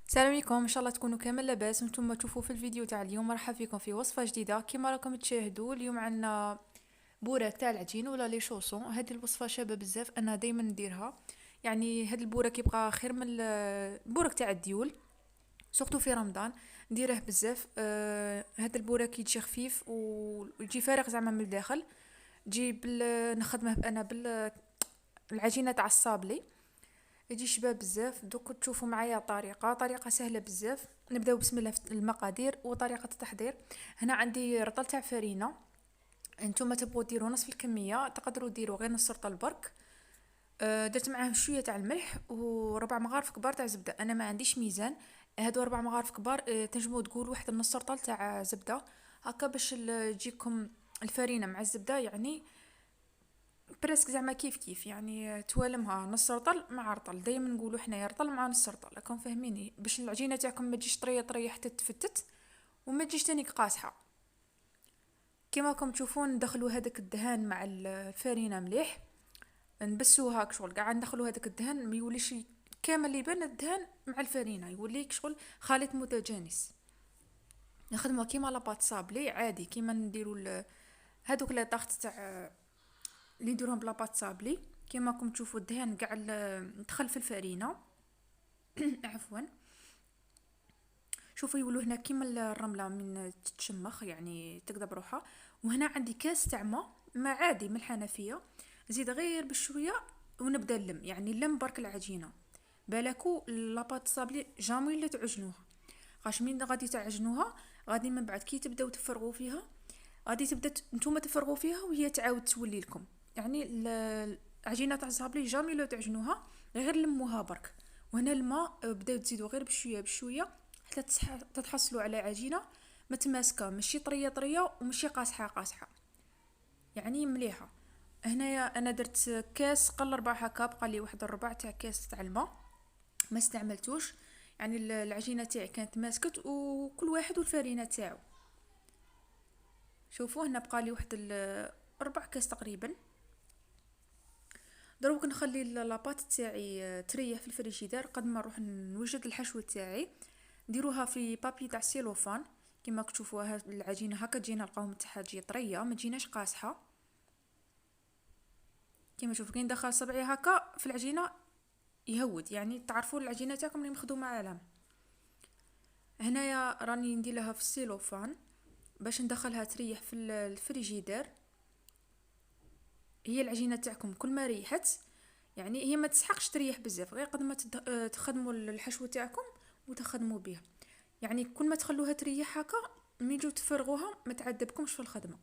السلام عليكم، ان شاء الله تكونوا كامل لاباس. نتوما تشوفوا في الفيديو تاع اليوم. مرحبا فيكم في وصفه جديده. كما راكم تشاهدوا اليوم عندنا بوراك تاع العجين ولا لي شوسون. هذه الوصفه شابه بزاف، انا دائما نديرها. يعني هذا البوراك يبقى خير من البوراك تاع الديول، سورتو في رمضان. نديره بزاف. هذا البوراك يجي خفيف ويجي فارغ زعما من الداخل. نخدمه انا بالعجينه تاع الصابلي. يجي شباب بزاف. دوك تشوفوا معايا طريقه سهله بزاف. نبداو بسم الله في المقادير وطريقه التحضير. هنا عندي رطل تاع فرينه. انتم تبغوا ديروا نصف الكميه، تقدروا ديروا غير نص رطل برك. درت معاه شويه تاع الملح وربع مغارف كبار تاع زبده. انا ما عنديش ميزان. هادو 4 مغارف كبار. تنجموا تقول واحد النص رطل تاع زبده، هكا باش تجيكم الفرينه مع الزبده. يعني بريسك زعما كيف كيف، يعني توالمها نص رطل مع رطل. دايما نقولوا حنايا رطل مع نص رطل، راكم فاهميني، باش العجينه تاعكم ما تجيش طريه طريه حتى تفتت وما تجيش تانيك قاصحه. كما راكم تشوفون ندخلوا هذاك الدهان مع الفرينه مليح. نبسوها هاك شغل قاعد ندخلوا هذاك الدهان، ما يوليش كامل يبان الدهان مع الفرينه، يوليك شغل خليط متجانس. نخدموها كيما لاباط صابلي عادي، كيما نديروا هذوك لي طاخت تاع اللي نديروهم بلاباط صابلي. كيما راكم تشوفوا الدهان قاع ندخل في الفرينه. عفوا. شوفوا يولوا هنا كيما الرمله من تتشمخ، يعني تكذب روحها. وهنا عندي كاس تاع ما عادي من الحنفيه. زيد غير بشويه ونبدا نلم، يعني نلم برك العجينه. بالكو لاباط صابلي جامي لا تعجنوها، خاش من غادي تعجنوها غادي من بعد كي تبداو تفرغوا فيها، غادي تبدا نتوما تفرغوا فيها وهي تعاود تولي لكم. يعني العجينه تاع الصابلي جامي لا تعجنوها، غير لموها برك. وهنا الماء بداو تزيدوا غير بشويه بشويه حتى تتحصلوا على عجينه متماسكه، ماشي طريه طريه وماشي قاصحه قاصحه، يعني مليحه. هنايا انا درت كاس قل ربع هكا، بقى لي واحد الربع تاع كاس تاع الماء ما استعملتوش. يعني العجينه تاعي كانت ماسكت وكل واحد والفرينه تاعو. شوفوا هنا بقى لي واحد ربع كاس تقريبا. دروك نخلي لاباط تاعي تريح في الفريجيدار قد ما نروح نوجد الحشوه تاعي. نديروها في بابي تاع سيلوفان. كما تشوفوها العجينه هكا تجينا القوام تاعها تجي طريه ما تجيناش قاصحه. كما تشوفوا كي ندخل صبعي هكا في العجينه يهود، يعني تعرفوا العجينه تاعكم اللي مخدومه على. هنايا راني ندير لها في السيلوفان باش ندخلها تريح في الفريجيدار. هي العجينه تاعكم كل ما ريحت، يعني هي ما تسحقش تريح بزاف، غير قد ما تخدموا الحشوه تاعكم وتخدموا بها. يعني كل ما تخلوها تريح هكا ملي تجو تفرغوها ما تعذبكمش في الخدمه.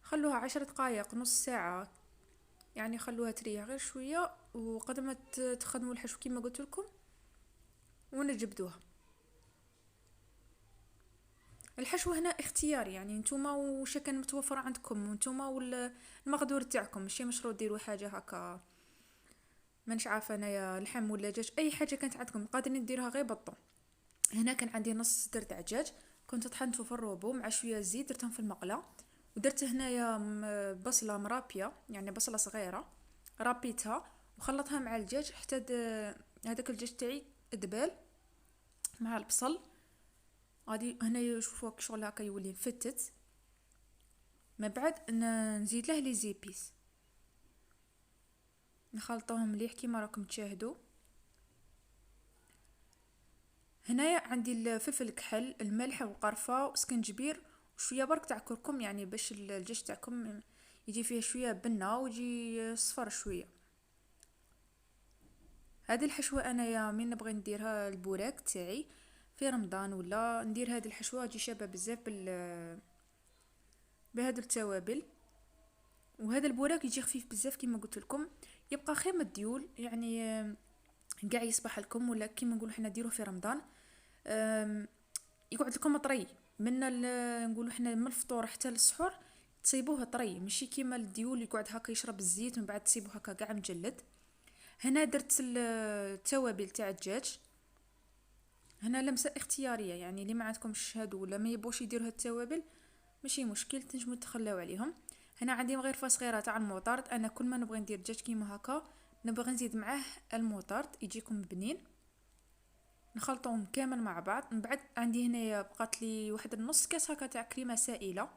خلوها 10 دقائق نص ساعه، يعني خلوها تريح غير شويه وقد ما تخدموا الحشو كما قلت لكم ونجبدوها. الحشوه هنا اختياري، يعني نتوما واش كان متوفر عندكم نتوما والمقدور تاعكم، ماشي مشروع ديروا حاجه هكا مانيش عارفه انايا لحم ولا دجاج. اي حاجه كانت عندكم قادرين نديرها غير بطون. هنا كان عندي نص صدر تاع دجاج كنت طحنته في الروبو مع شويه زيت، درتهم في المقله. ودرت هنايا بصله مرابيه، يعني بصله صغيره رابيتها وخلطها مع الدجاج حتى هذاك الدجاج تاعي دبال مع البصل. غادي هنا يشوفوا شغل هكا يولي مفتت. ما بعد نزيد له لي زيبيس نخلطوهم مليح كيما راكم تشاهدوا. هنايا عندي الفلفل الكحل الملح والقرفه وسكنجبير وشويه برك تاع كركم، يعني باش الدجاج تاعكم يجي فيه شويه بنه ويجي صفر شويه. هذه الحشوه انايا من نبغي نديرها البوراك تاعي في رمضان ولا ندير هذه الحشوه تجي شابه بزاف بهذا التوابل. وهذا البوراك يجي خفيف بزاف كيما قلت لكم، يبقى خير من الديول. يعني قاع يصبح لكم ولا كيما نقولوا حنا نديروه في رمضان. يقعد لكم طري من نقولوا حنا من الفطور حتى للسحور تصيبوه طري، ماشي كيما الديول يقعد هكا يشرب الزيت من بعد تصيبوه هكا قاع مجلد. هنا درت التوابل تاع الدجاج. هنا لمسه اختياريه، يعني اللي ما عندكمش هادو ولا ما يبوش يديروا هاد التوابل ماشي مشكل، تنجموا تخلاو عليهم. هنا عندي مغرفه صغيره تاع الموطارد. انا كل ما نبغي ندير دجاج كيما هكا نبغي نزيد معاه الموطارد يجيكم بنين، نخلطهم كامل مع بعض. من بعد عندي هنايا بقات لي واحد النص كاس هكا تاع كريمه سائله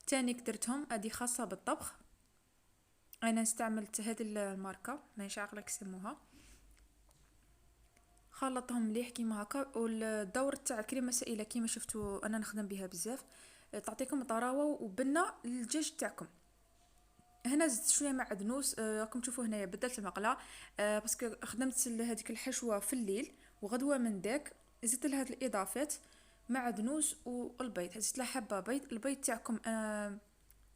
تاني درتهم، هذه خاصه بالطبخ. انا استعملت هذه الماركه مانيش عاقله يسموها. خلطهم مليح كيما هكا. والدور تاع الكريمه السائله كيما شفتوا انا نخدم بها بزاف، تعطيكم طراوه وبنه للدجاج تاعكم. هنا زدت شويه معدنوس، راكم تشوفوا هنايا بدلت المقله باسكو خدمت هذيك الحشوه في الليل وغدوه من داك زدت لها هذه الاضافات معدنوس والبيض. زدت لها حبه بيض. البيض تاعكم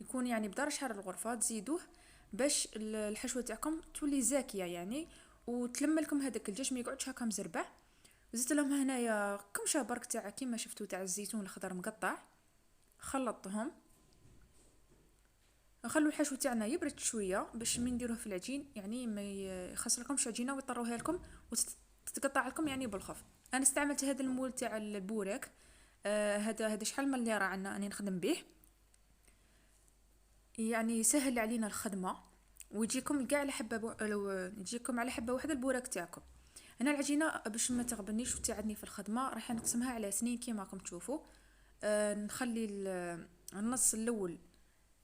يكون يعني بدرجه حراره الغرفه تزيدوه باش الحشوه تاعكم تولي زاكيه يعني، وتلم لكم هذاك الدجاج ما يقعدش هكا مزربع. زدت لهم هنايا كمشه برك تاع كيما شفتوا تاع الزيتون الخضر مقطع، خلطتهم. نخلو الحشو تاعنا يبرد شويه باش من نديروه في العجين يعني ما يخسركمش عجينه ويطروها لكم وتتقطع لكم يعني بالخف. انا استعملت هذا المول تاع البوراك، هذا شحال من اللي راه عندنا اني نخدم به، يعني سهل علينا الخدمه ويجيكم كاع على حبه لو يجيكم على حبه واحده البوراك تاعكم. انا العجينه باش ما تغبنيش وتساعدني في الخدمه راح نقسمها على سنين كيما راكم تشوفوا. نخلي النص الاول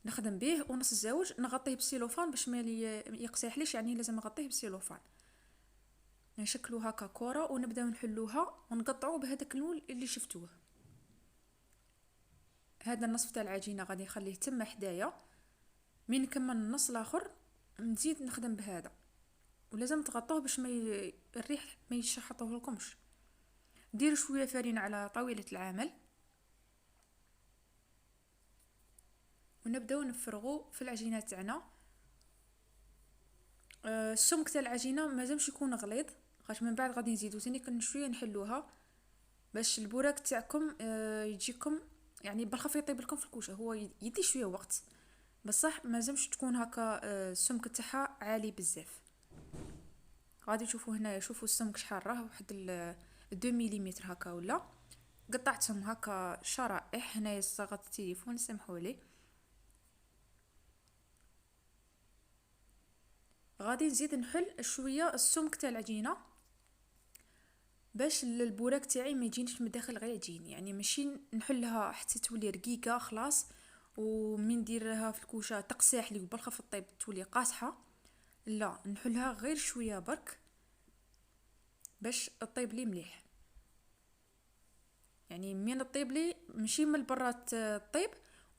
نخدم به ونص الزوج نغطيه بسيلوفان باش ما يقسيحليش، يعني لازم نغطيه بسيلوفان. نشكلو هكا كره ونبداو نحلوها ونقطعوه بهذاك اللون اللي شفتوه. هذا النصف تاع العجينه غادي نخليه تما حدايا، من نكمل النص الاخر نزيد نخدم بهذا. ولازم تغطوه باش ما الريح ما يشحطوه لكمش. ديروا شويه فرينه على طاوله العمل ونبداو نفرغوا في العجينه تاعنا. السمك تاع العجينه مازالش يكون غليظ، خاطر من بعد غادي نزيدو ثاني كل شويه نحلوها باش البوراك تاعكم يجيكم يعني بالخف يطيب لكم في الكوشه. هو يدي شويه وقت بصح مازالش تكون هكا السمك تاعها عالي بزاف. غادي تشوفوا هنا، شوفوا السمك شحال راه واحد 2 ملم هكا ولا. قطعتهم هكا شرائح. هنايا صاغه التليفون سمحوا لي. غادي نزيد نحل شويه السمك تاع العجينه باش البوراك تاعي ما يجينيش من الداخل غير عجين، يعني ماشي نحلها حتى تولي رقيقه خلاص ومن نديرها في الكوشه تقساح لي وبالخف الطيب تولي قاصحه. لا، نحلها غير شويه برك باش الطيب لي مليح، يعني من الطيب لي ماشي من البرات الطيب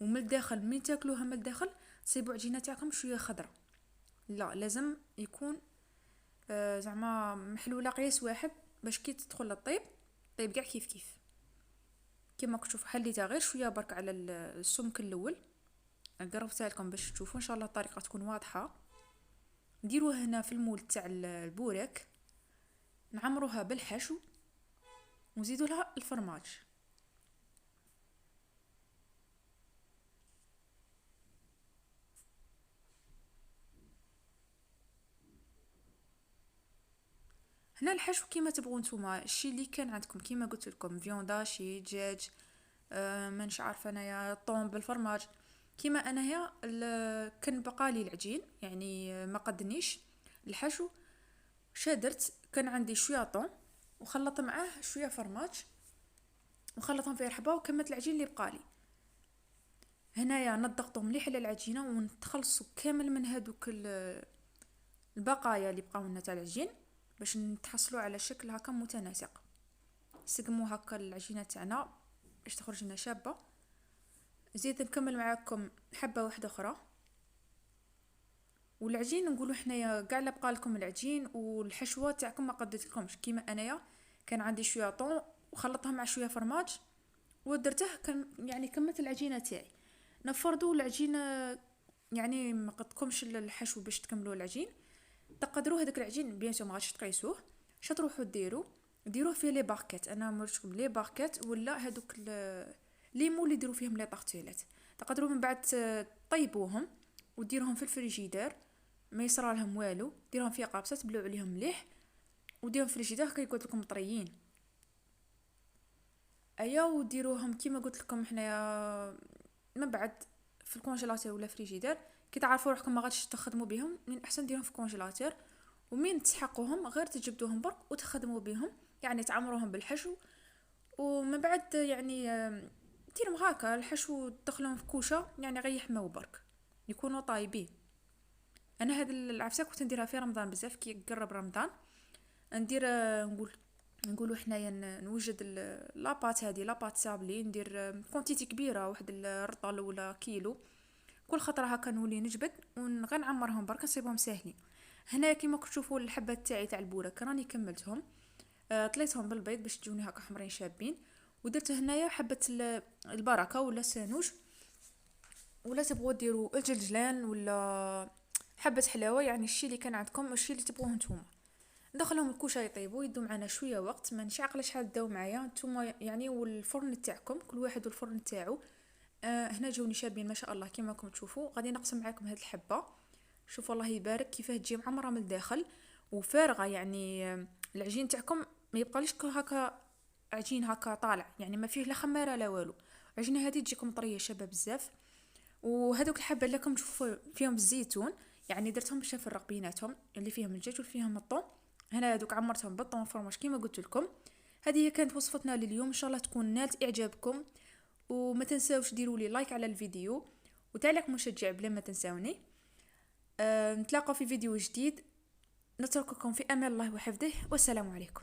ومن الداخل من تاكلوها من الداخل تصيبوا عجينه تاعكم شويه خضره. لا، لازم يكون زعما محلوله قياس واحد باش كي تدخل الطيب طيب كاع كيف كيف. كما كتشوفوا حليتها غير شويه برك على السمك الاول. قربتها لكم باش تشوفوا ان شاء الله الطريقه تكون واضحه. نديروها هنا في المول تاع البوراك، نعمروها بالحشو ونزيدوا لها الفرماج. هنا الحشو كيما تبغوا نتوما، الشيء اللي كان عندكم كيما قلت لكم فيوندا شي دجاج مانيش عارفه انايا طون بالفرماج. كيما انايا كان بقالي العجين يعني ما قدنيش الحشو، شادرت كان عندي شويه طون وخلط معاه شويه فرماج وخلطهم في رحبه وكملت العجين اللي بقالي. هنايا نضغطوا مليح على العجينه ونتخلصوا كامل من هذوك البقايا اللي بقاو لنا تاع العجين باش نتحصلوا على شكل هكا متناسق. سقموا هكا العجينه تاعنا باش تخرج لنا شابه. زيد نكمل معاكم حبه واحده اخرى. والعجين نقولوا حنايا كاع لا بقى لكم العجين والحشوه تاعكم ما قدت لكمش، كيما انايا كان عندي شويه طون وخلطها مع شويه فرماج ودرته يعني كملت العجينه تاعي. نفردوا العجينه يعني ما قدكمش الحشو باش تكملوا العجين. تقدروا هذاك العجين بيان سور ما غاديش تقيسوه، اش تروحوا ديروه في لي باركيت. انا مرشكم لي باركيت ولا هذوك لي مول اللي يديروا فيهم لي طارتيلات. تقدروا من بعد طيبوهم وديرهم في الفريجيدير ما يصرى لهم والو. ديرهم في قابصه تبلوا عليهم مليح وديرهم في الفريجيدير كي يقعد لكم طريين. ايا وديروهم كيما قلت لكم حنايا من بعد في الكونجيلاتور ولا فريجيدير. كي تعرفوا روحكم ما غاديش تخدموا بهم، من احسن ديرهم في الكونجيلاتور، ومين تسحقوهم غير تجبدوهم برك وتخدموا بهم، يعني تعمروهم بالحشو. ومن بعد يعني ديرهم هكا الحشو، تدخلهم في كوشه يعني غير يحماو برك يكونوا طايبين. انا هاد العفسه كنت نديرها في رمضان بزاف، كي يقرب رمضان ندير نقولوا حنايا نوجد لاباط، هذه لاباط سابلي، ندير كونتيتي كبيره، واحد الرطل ولا كيلو، كل خطره هكا نولي نجبد ونغير نعمرهم برك نصيبهم ساهلين. هنايا كيما تشوفوا الحبات تاعي تاع البوراك راني كملتهم، طليتهم بالبيض باش تجوني هكا حمرين شابين. ودرت هنايا حبه البركه ولا سانوج، ولا تبغوا ديروا الجلجلان ولا حبه حلاوه، يعني الشي اللي كان عندكم الشي اللي تبغوه نتوما. ندخلهم الكوشه يطيبوا، يدوا معنا شويه وقت، ما نشعق شحال داو معايا نتوما يعني، والفرن تاعكم كل واحد والفرن تاعو. هنا جوني شابين ما شاء الله كيما راكم تشوفوا. غادي نقسم معاكم هاد الحبه، شوفوا الله يبارك كيفاه تجي معمره من الداخل وفارغه، يعني العجين تاعكم ما يبقاليش هكا عجين هكا طالع، يعني ما فيه لا خماره لا والو. العجينه هذه تجيكم طريه شابه بزاف. وهذوك الحبه اللي راكم تشوفوا فيهم الزيتون، يعني درتهم باش نفرق بيناتهم، اللي فيهم الدجاج واللي فيهم الطون. هنا هذوك عمرتهم بالطون فرماج كيما قلت لكم. هذه كانت وصفتنا لليوم، ان شاء الله تكون نالت اعجابكم. وما تنساوش ديروا لي لايك على الفيديو وتعليق مشجع بلا ما تنساوني. نتلاقوا في فيديو جديد، نترككم في امان الله وحفظه، والسلام عليكم.